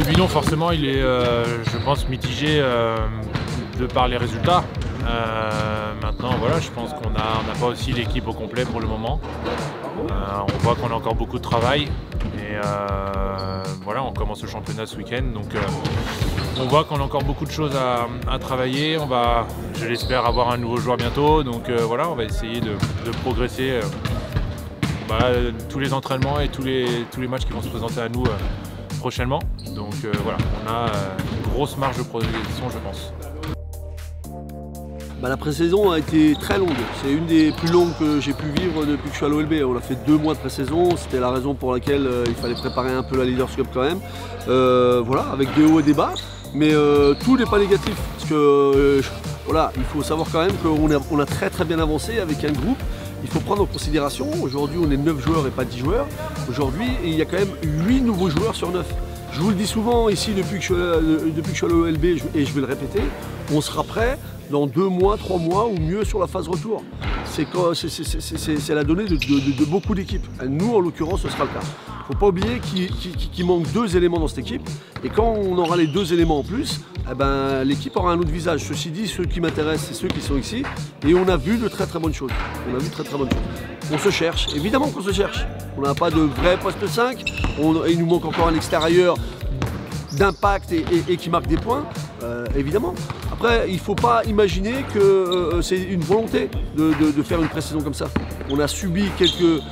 bilan, forcément, il est, je pense, mitigé de par les résultats. Maintenant, voilà, je pense qu'on n'a pas aussi l'équipe au complet pour le moment. On voit qu'on a encore beaucoup de travail. Et voilà, on commence le championnat ce week-end. Donc, on voit qu'on a encore beaucoup de choses à travailler. On va, je l'espère, avoir un nouveau joueur bientôt. Donc, voilà, on va essayer de progresser. Tous les entraînements et tous les matchs qui vont se présenter à nous prochainement. Donc voilà, on a une grosse marge de progression, je pense. La pré-saison a été très longue. C'est une des plus longues que j'ai pu vivre depuis que je suis à l'OLB. On a fait 2 mois de pré-saison. C'était la raison pour laquelle il fallait préparer un peu la Leaders Cup quand même. Voilà, avec des hauts et des bas. Mais tout n'est pas négatif. Parce que voilà, il faut savoir quand même qu'on a très bien avancé avec un groupe. Il faut prendre en considération, aujourd'hui on est 9 joueurs et pas 10 joueurs. Aujourd'hui il y a quand même 8 nouveaux joueurs sur 9. Je vous le dis souvent ici depuis que je suis à l'OLB et je vais le répéter, on sera prêt dans 2 mois, 3 mois ou mieux sur la phase retour. C'est la donnée de beaucoup d'équipes. Nous en l'occurrence ce sera le cas. Il ne faut pas oublier qu'il manque 2 éléments dans cette équipe. Et quand on aura les 2 éléments en plus, l'équipe aura un autre visage. Ceci dit, ceux qui m'intéressent, c'est ceux qui sont ici. Et on a vu de très bonnes choses. On se cherche, évidemment qu'on se cherche. On n'a pas de vrai poste 5. Il nous manque encore un extérieur d'impact et qui marque des points, évidemment. Après, il ne faut pas imaginer que c'est une volonté de faire une pré-saison comme ça. On a subi quelques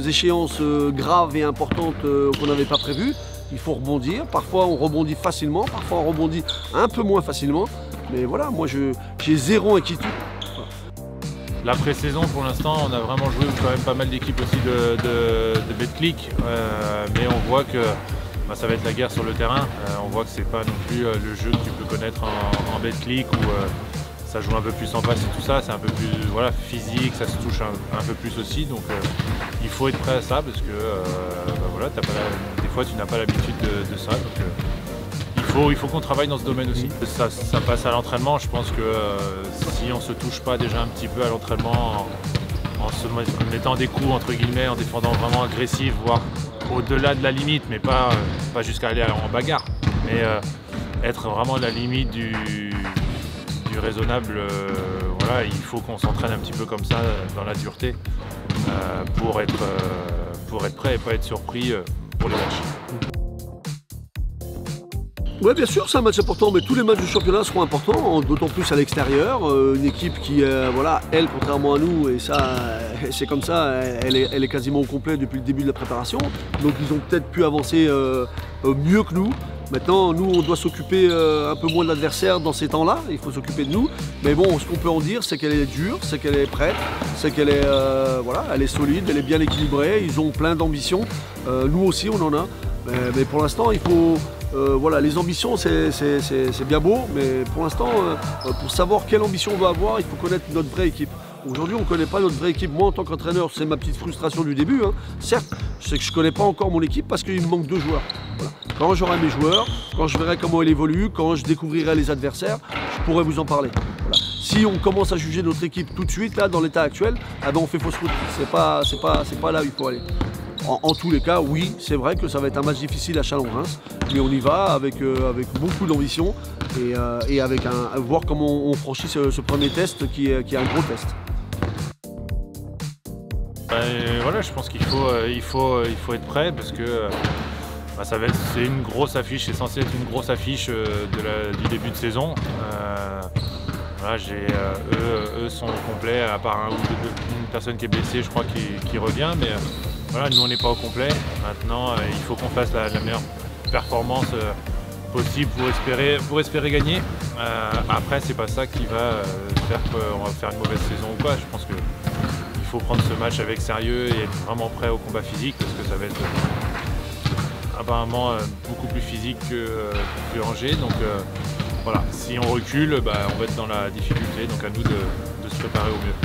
échéances graves et importantes qu'on n'avait pas prévues. Il faut rebondir. Parfois, on rebondit facilement. Parfois, on rebondit un peu moins facilement. Mais voilà, moi, j'ai zéro inquiétude. Voilà. La pré-saison, pour l'instant, on a vraiment joué quand même pas mal d'équipes aussi de Betclic. Mais on voit que ça va être la guerre sur le terrain. On voit que c'est pas non plus le jeu que tu peux connaître en Betclic où ça joue un peu plus en passe et tout ça. C'est un peu plus physique, ça se touche un peu plus aussi. Donc il faut être prêt à ça parce que des fois tu n'as pas l'habitude de ça. Donc, il faut qu'on travaille dans ce domaine aussi. Ça passe à l'entraînement. Je pense que si on ne se touche pas déjà un petit peu à l'entraînement en se mettant des coups entre guillemets, en défendant vraiment agressif, voire au-delà de la limite, mais pas jusqu'à aller en bagarre, mais être vraiment à la limite du raisonnable. Voilà, il faut qu'on s'entraîne un petit peu comme ça dans la dureté pour être prêt et pas être surpris pour les matchs. Oui, bien sûr, c'est un match important, mais tous les matchs du championnat seront importants, d'autant plus à l'extérieur. Une équipe qui, elle, contrairement à nous, et ça, c'est comme ça, elle est quasiment au complet depuis le début de la préparation. Donc ils ont peut-être pu avancer mieux que nous. Maintenant, nous, on doit s'occuper un peu moins de l'adversaire dans ces temps-là. Il faut s'occuper de nous. Mais bon, ce qu'on peut en dire, c'est qu'elle est dure, c'est qu'elle est prête, c'est qu'elle est, elle est solide, elle est bien équilibrée. Ils ont plein d'ambitions. Nous aussi, on en a. Mais pour l'instant, il faut... les ambitions c'est bien beau, mais pour l'instant, pour savoir quelle ambition on va avoir, il faut connaître notre vraie équipe. Aujourd'hui, on ne connaît pas notre vraie équipe. Moi, en tant qu'entraîneur, c'est ma petite frustration du début. Certes, je sais que je ne connais pas encore mon équipe parce qu'il me manque 2 joueurs. Voilà. Quand j'aurai mes joueurs, quand je verrai comment elle évolue, quand je découvrirai les adversaires, je pourrai vous en parler. Voilà. Si on commence à juger notre équipe tout de suite, là, dans l'état actuel, on fait fausse route. C'est pas là où il faut aller. En tous les cas, oui, c'est vrai que ça va être un match difficile à Châlons-Reims, mais on y va avec beaucoup d'ambition et avec voir comment on franchit ce premier test qui est un gros test. Voilà, je pense qu'il faut être prêt parce que c'est une grosse affiche, c'est censé être une grosse affiche du début de saison. Voilà, eux sont complets, à part une personne qui est blessée, je crois, qui revient. Mais voilà, nous on n'est pas au complet. Maintenant, il faut qu'on fasse la meilleure performance possible pour espérer gagner. Après, c'est pas ça qui va faire qu'on va faire une mauvaise saison ou pas. Je pense qu'il faut prendre ce match avec sérieux et être vraiment prêt au combat physique parce que ça va être apparemment beaucoup plus physique que Angers. Donc voilà, si on recule, on va être dans la difficulté. Donc à nous de se préparer au mieux.